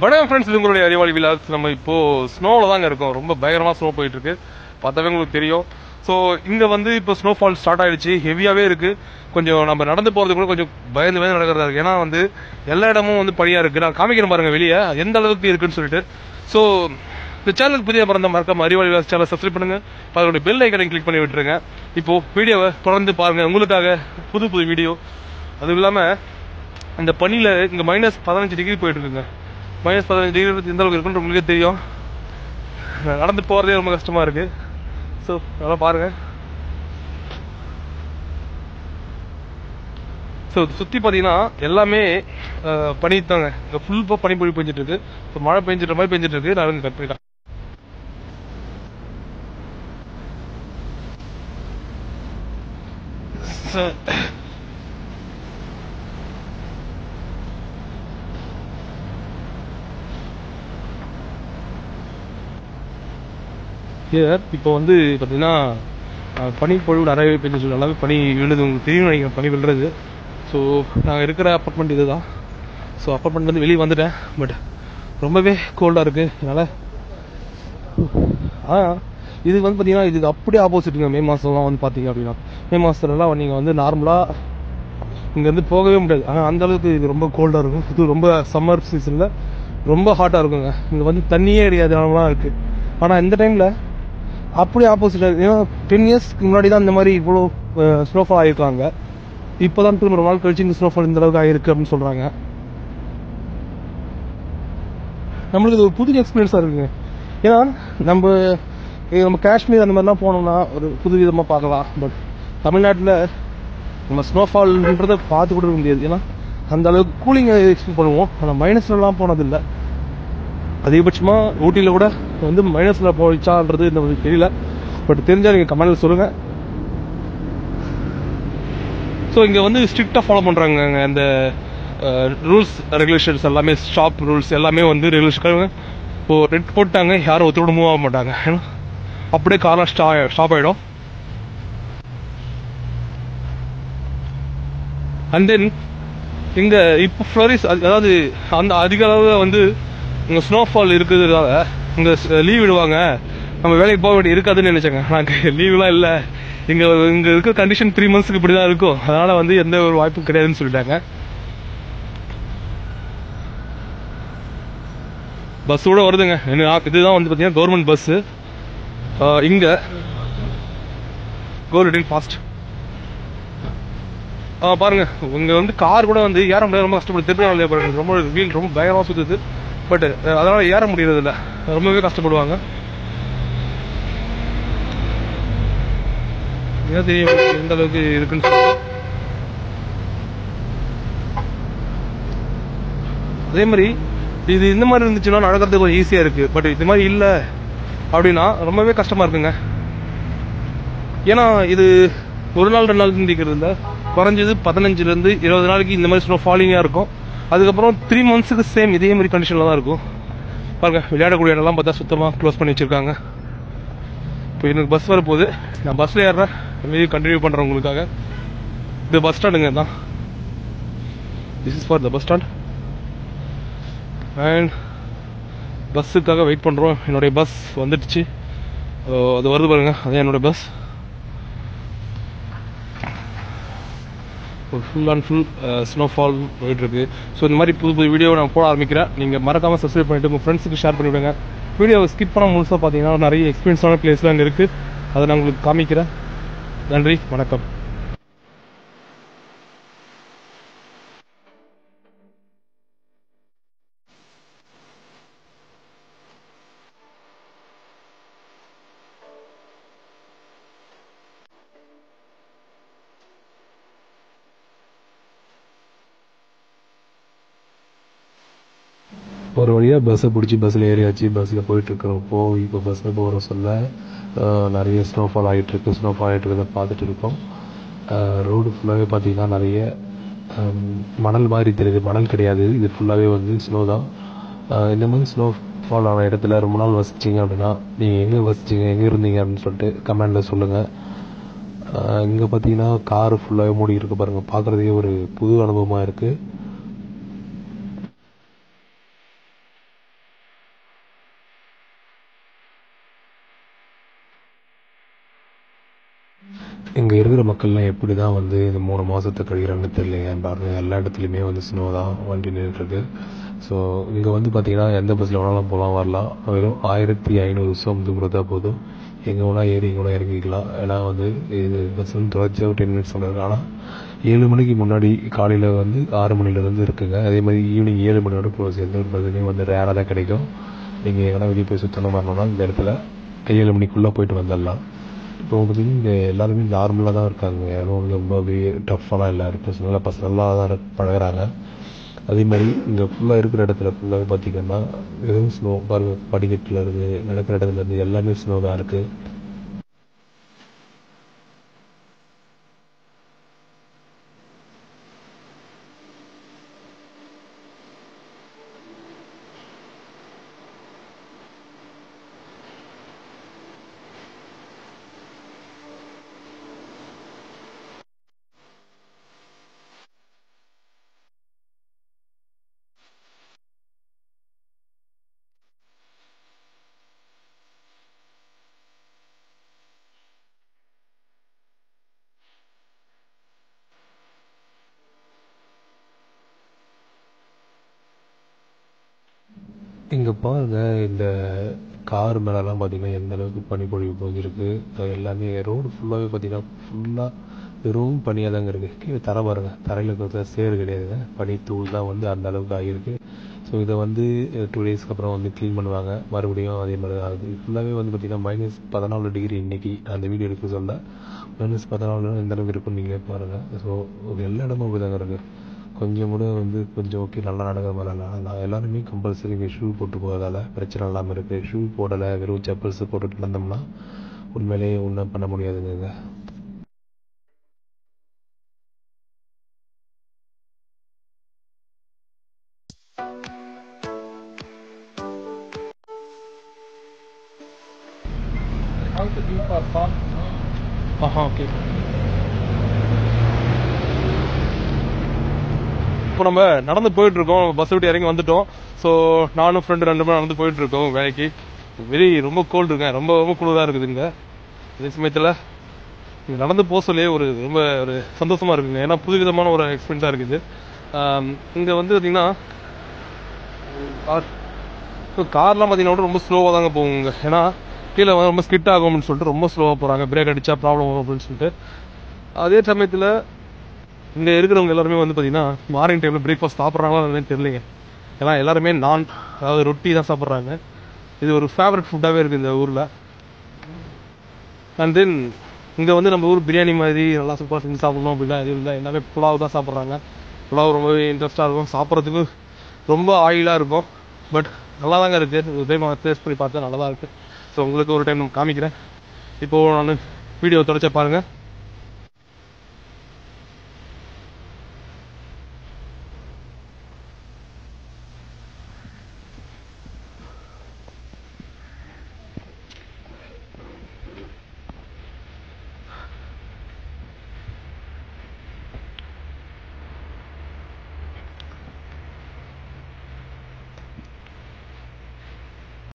வணக்கம் ஃப்ரெண்ட்ஸ், இது உங்களுடைய அறிவாளி விலாஸ். நம்ம இப்போது ஸ்னோவில் தாங்க இருக்கோம். ரொம்ப பயங்கரமாக ஸ்னோ போயிட்டுருக்கு, பார்த்தாவே உங்களுக்கு தெரியும். ஸோ இங்கே வந்து இப்போ ஸ்னோஃபால் ஸ்டார்ட் ஆகிடுச்சு, ஹெவியாகவே இருக்குது. கொஞ்சம் நம்ம நடந்து போகிறது கூட கொஞ்சம் பயந்து நடக்கிறதா இருக்குது. ஏன்னா வந்து எல்லா இடமும் வந்து பனியாக இருக்குது. நான் காமிக்கிறேன் பாருங்கள் வெளியே எந்த அளவுக்கு இருக்குன்னு சொல்லிட்டு. ஸோ இந்த சேனலுக்கு புதிய பிறந்த மறக்காம அறிவாளி விலாஸ் சேனல் சப்ஸ்கிரைப் பண்ணுங்கள், அதோடைய பெல் ஐக்கனை கிளிக் பண்ணி விட்டுருங்க. இப்போது வீடியோவை தொடர்ந்து பாருங்கள், உங்களுக்காக புது வீடியோ. அதுவும் இல்லாமல் இந்த பனியில் இங்கே -15 டிகிரி போயிட்டுருக்குங்க. -15 டிகிரி எந்த அளவுக்கு இருக்குன்னு உங்களுக்கே தெரியும். நடந்து போகிறதே ரொம்ப கஷ்டமாக இருக்குது. ஸோ அதெல்லாம் பாருங்கள். ஸோ சுற்றி பார்த்தீங்கன்னா எல்லாமே பனி தாங்க. இங்கே ஃபுல்லாக பனி பொழி பெஞ்சிட்ருக்கு. ஸோ மழை பெஞ்சிட்ட மாதிரி பெஞ்சிட்ருக்கு. நான் இங்கே கட் பண்ணிட்டேன். இப்போ வந்து பார்த்தீங்கன்னா பனி பொழிவு நிறையவே பெஞ்சு, நல்லாவே பனி விழுது. உங்களுக்கு தெரியும் நினைக்கிறேன் பனி விழுறது. ஸோ நாங்கள் இருக்கிற அப்பார்ட்மெண்ட் இது தான். ஸோ அப்பார்ட்மெண்ட்லேருந்து வெளியே வந்துட்டேன். பட் ரொம்பவே கோல்டாக இருக்குது. அதனால் இது வந்து பார்த்தீங்கன்னா இதுக்கு அப்படியே ஆப்போசிட்டுங்க. மே மாதம்லாம் வந்து பார்த்தீங்க அப்படின்னா, மே மாதத்துலலாம் நீங்கள் வந்து நார்மலாக இங்கேருந்து போகவே முடியாது. ஆனால் அந்தளவுக்கு இது ரொம்ப கோல்டாக இருக்கும். இது ரொம்ப சம்மர் சீசனில் ரொம்ப ஹாட்டாக இருக்குங்க. இங்கே வந்து தண்ணியே கிடையாது இருக்குது. ஆனால் இந்த டைமில் அப்படியே ஆப்போசிட்டாக. ஏன்னா 10 இயர்ஸ்க்கு முன்னாடி தான் இந்த மாதிரி இவ்வளோ ஸ்னோஃபால் ஆகிருக்காங்க. இப்போ தான் திரும்ப ஒரு நாள் கழிச்சு இந்த ஸ்னோஃபால் இந்த அளவுக்கு ஆகிருக்கு அப்படின்னு சொல்கிறாங்க. நம்மளுக்கு இது ஒரு புது எக்ஸ்பீரியன்ஸாக இருக்குங்க. ஏன்னா நம்ம காஷ்மீர் அந்த மாதிரிலாம் போனோம்னா ஒரு புது விதமாக பார்க்கலாம். பட் தமிழ்நாட்டில் நம்ம ஸ்னோஃபால்ன்றதை பார்த்து கூட இருக்க முடியாது. ஏன்னா அந்த அளவுக்கு கூலிங்கை எக்ஸ்பீரியன்ஸ் பண்ணுவோம். ஆனால் மைனஸ்லாம் போனதில்லை. அதிகபட்சமாக ஊட்டியில் கூட வந்து மைனஸில் போயிச்சான்றது இந்த தெரியல. பட் தெரிஞ்சால் நீங்கள் கமெண்டில் சொல்லுங்கள். ஸோ இங்கே வந்து ஸ்ட்ரிக்டாக ஃபாலோ பண்ணுறாங்க. அந்த ரூல்ஸ் ரெகுலேஷன்ஸ் எல்லாமே, ஸ்டாப் ரூல்ஸ் எல்லாமே வந்து ரெகுலேஷன். இப்போது ரெட் போட்டாங்க, யாரும் ஒருத்தரோட மூவ் ஆக மாட்டாங்க. ஏன்னா அப்படியே காரெலாம் ஸ்டாப் ஆகிடும். அண்ட் தென் இங்கே இப்போ ஃப்ளோரிஸ், அதாவது அந்த அதிக அளவில் வந்து இங்கே ஸ்னோஃபால் இருக்கிறதுனால இங்கே லீவ் விடுவாங்க. நம்ம வேலைக்கு போக வேண்டிய இருக்காதுன்னு நினச்சாங்க. நாங்கள் லீவ்லாம் இல்லை, இங்கே இருக்க கண்டிஷன் 3 மந்த்ஸ்க்கு இப்படி தான் இருக்கும். அதனால் வந்து எந்த ஒரு வாய்ப்பும் கிடையாதுன்னு சொல்லிட்டாங்க. பஸ்ஸோட வருதுங்க. இதுதான் வந்து பார்த்தீங்கன்னா கவர்மெண்ட் பஸ்ஸு. இங்கே கோ லிட்டில் ஃபாஸ்ட். பாருங்கள், இங்கே வந்து கார் கூட வந்து ஏற முடியாது, ரொம்ப கஷ்டப்பட்டு. திருநாள் பாருங்கள், ரொம்ப வீல் ரொம்ப பயங்கரமாக சுற்றுது. பட் அதனால் ஏற முடியறதில்ல, ரொம்பவே கஷ்டப்படுவாங்க. ஏன் தெரியும் எந்த அளவுக்கு இருக்குன்னு சொல்லி. அதே மாதிரி இது இந்த மாதிரி இருந்துச்சுன்னா நடக்கிறதுக்கு கொஞ்சம் ஈஸியாக இருக்குது. பட் இது மாதிரி இல்லை அப்படின்னா ரொம்பவே கஷ்டமாக இருக்குங்க. ஏன்னா இது ஒரு நாள் 2 நாள் நிற்கிறது இல்லை, குறைஞ்சது 15 to 20 நாளைக்கு இந்த மாதிரி ஸ்னோ ஃபாலிங்காக இருக்கும். அதுக்கப்புறம் 3 மந்த்ஸுக்கு சேம் இதே மாதிரி கண்டிஷனில் தான் இருக்கும். பாருங்கள், விளையாடக்கூடிய இடம்லாம் பார்த்தா சுத்தமாக க்ளோஸ் பண்ணி வச்சுருக்காங்க. இப்போ எனக்கு பஸ் வரப்போகுது, நான் பஸ்ஸில் ஏறுறேன், மீதி கண்டினியூ பண்ணுறேன் உங்களுக்காக. இது பஸ் ஸ்டாண்டுங்க தான். This is for the bus stand. And பஸ்ஸுக்காக வெயிட் பண்ணுறோம். என்னுடைய பஸ் வந்துடுச்சு, அது வருது பாருங்கள், அதே என்னுடைய bus. Full and full snowfall போயிட்டுருக்கு. ஸோ இந்த மாதிரி புது வீடியோவை நான் போட ஆரம்பிக்கிறேன். நீங்கள் மறக்காமல் சப்ஸ்கிரைப் பண்ணிவிட்டு உங்கள் ஃப்ரெண்ட்ஸுக்கு ஷேர் பண்ணிவிடுங்க. வீடியோவை ஸ்கிப் பண்ண முழுசாக பார்த்தீங்கன்னா நிறைய எக்ஸ்பீரியன்ஸான பிளேஸ்லாம் அங்கே இருக்குது. அதை நான் உங்களுக்கு காமிக்கிறேன். நன்றி, வணக்கம். ஒரு வழியாக பஸ்ஸை பிடிச்சி பஸ்ஸில் ஏறியாச்சு. பஸ்ஸில் போயிட்டுருக்கிறப்போ இப்போ பஸ்ஸில் போகிற சொல்ல நிறைய ஸ்னோஃபால் ஆகிட்டுருக்கு. ஸ்னோஃபால் ஆகிட்டுருக்கிறத பார்த்துட்டு இருக்கோம். ரோடு ஃபுல்லாகவே பார்த்திங்கன்னா நிறைய மணல் மாதிரி தெரியுது. மணல் கிடையாது, இது ஃபுல்லாகவே வந்து ஸ்னோ தான். இந்த மாதிரி ஸ்னோஃபால் ஆன இடத்துல ரொம்ப நாள் வசிச்சிங்க அப்படின்னா நீங்கள் எங்கே வசிச்சிங்க, எங்கே இருந்தீங்க அப்படின்னு சொல்லிட்டு கமெண்டில் சொல்லுங்கள். இங்கே பார்த்தீங்கன்னா காரு ஃபுல்லாகவே மூடி இருக்கு பாருங்கள், பார்க்குறதே ஒரு புது அனுபவமாக இருக்குது. இங்கே இருக்கிற மக்கள்லாம் எப்படி தான் வந்து இந்த 3 மாதத்தை கழிக்கிறாங்கன்னு தெரியலைங்க. பாருங்கள், எல்லா இடத்துலையுமே வந்து ஸ்னோ தான் வண்டி நின்றுட்டுருக்கு. ஸோ இங்கே வந்து பார்த்தீங்கன்னா எந்த பஸ்ஸில் வேணாலும் போகலாம் வரலாம். வெறும் 1500 சோம்பு கொடுத்தா போதும். எங்கே வேணால் ஏறி எங்கே வேணால் இறங்கிக்கலாம். ஏன்னா வந்து இது பஸ் வந்து 10 மினிட்ஸ் சொல்லுறது. ஆனால் 7 மணிக்கு முன்னாடி காலையில் வந்து 6 மணிலேருந்து இருக்குங்க. அதே மாதிரி ஈவினிங் 7 மணியோட க்ளோஸ். எந்த ஒரு பஸ்ஸுலையும் வந்து ரேராக தான் கிடைக்கும். நீங்கள் எங்கன்னா வெளியே போய் சுற்றணும் வரணும்னா இந்த இடத்துல 7 மணிக்குள்ளே போயிட்டு வந்துடலாம். இப்போ பார்த்தீங்கன்னா இங்கே எல்லாருமே நார்மலாக தான் இருக்காங்க. யாரும் ரொம்ப டஃப்பாலாம் இல்லை. பஸ் நல்லா தான் பழகிறாங்க. அதே மாதிரி இங்கே ஃபுல்லாக இருக்கிற இடத்துல ஃபுல்லாகவே பார்த்திங்கன்னா வெறும் ஸ்னோ பாருங்கள். படிக்கட்டில் இருந்து நடக்கிற இடத்துல இருந்து எல்லாமே ஸ்னோ தான் இருக்குது. இங்கே பாருங்கள், இந்த கார் மேலெலாம் பார்த்திங்கன்னா எந்த அளவுக்கு பனிப்பொழிவு போயிருக்கு. எல்லாமே ரோடு ஃபுல்லாகவே பார்த்திங்கன்னா ஃபுல்லாக வெறும் பனியாக தாங்க இருக்குது. கீழே தரை பாருங்கள், தரையில் இருக்கிற சேறு கிடையாதுங்க, பனி தூள் தான் வந்து அந்த அளவுக்கு ஆகியிருக்கு. ஸோ இதை வந்து 2 டேஸ்க்கு அப்புறம் வந்து க்ளீன் பண்ணுவாங்க. மறுபடியும் அதே மாதிரி தான் ஆகுது. ஃபுல்லாகவே வந்து பார்த்திங்கன்னா -14 டிகிரி இன்றைக்கி அந்த வீடியோ எடுக்க சொல்ல. -14 எந்த அளவுக்கு இருக்குன்னு நீங்களே பாருங்கள். ஸோ எல்லா இடமும் அப்படி தாங்க இருக்குது. கொஞ்சம் கூட வந்து கொஞ்சம் ஓகே நல்லா நடக்கிற மாதிரி நான் எல்லாருமே கம்பல்சரி இங்கே ஷூ போட்டு போகிறதால பிரச்சனை இல்லாமல் இருக்குது. ஷூ போடலை, வெறும் செப்பல்ஸ் போட்டுட்டு நடந்தோம்னா உண்மையிலேயே ஒன்றும் பண்ண முடியாதுங்க. ஓகே, இப்போ நம்ம நடந்து போயிட்டு இருக்கோம். பஸ் விட்டு இறங்கி வந்துட்டோம். ஸோ நானும் ஃப்ரெண்டு 2 பேரும் நடந்து போயிட்டு இருக்கோம் வேலைக்கு. ரொம்ப கோல்டு இருக்கேன், ரொம்ப குளிராக இருக்குது இங்கே. அதே சமயத்தில் இங்கே நடந்து போக சொல்லி ரொம்ப ஒரு சந்தோஷமா இருக்குங்க. ஏன்னா புதுவிதமான ஒரு எக்ஸ்பீரியன்ஸாக இருக்குது. இங்கே வந்து பார்த்தீங்கன்னா கார்லாம் பார்த்தீங்கன்னா ரொம்ப ஸ்லோவாக தாங்க போகுங்க. ஏன்னா கீழே வந்து ரொம்ப ஸ்கிட் ஆகும் அப்படின்னு சொல்லிட்டு ரொம்ப ஸ்லோவாக போகிறாங்க. பிரேக் அடித்தா ப்ராப்ளம் வரும் அப்படின்னு சொல்லிட்டு. அதே சமயத்தில் இங்கே இருக்கிறவங்க எல்லாருமே வந்து பார்த்தீங்கன்னா மார்னிங் டைமில் பிரேக்ஃபாஸ்ட் சாப்பிட்றாங்களா தெரியலைங்க. ஏன்னா எல்லாருமே அதாவது ரொட்டி தான் சாப்பிட்றாங்க. இது ஒரு ஃபேவரட் ஃபுட்டாகவே இருக்குது இந்த ஊரில். அண்ட் தென் இங்கே வந்து நம்ம ஊர் பிரியாணி மாதிரி நல்லா சூப்பராக செஞ்சு சாப்பிடணும் அப்படின்னா எதுவும் இல்லை. எல்லாமே புலாவ் தான் சாப்பிட்றாங்க. புலாவ் ரொம்பவே இன்ட்ரெஸ்ட்டாக இருக்கும். சாப்பிட்றதுக்கு ரொம்ப ஆயிலாக இருக்கும். பட் நல்லா தாங்க இருக்குது. ஒரு டைம் டேஸ்ட் பண்ணி பார்த்தா நல்லா தான் இருக்குது. ஸோ உங்களுக்கு ஒரு டைம் காமிக்கிறேன். இப்போது நான் வீடியோ தொடச்ச பாருங்கள்.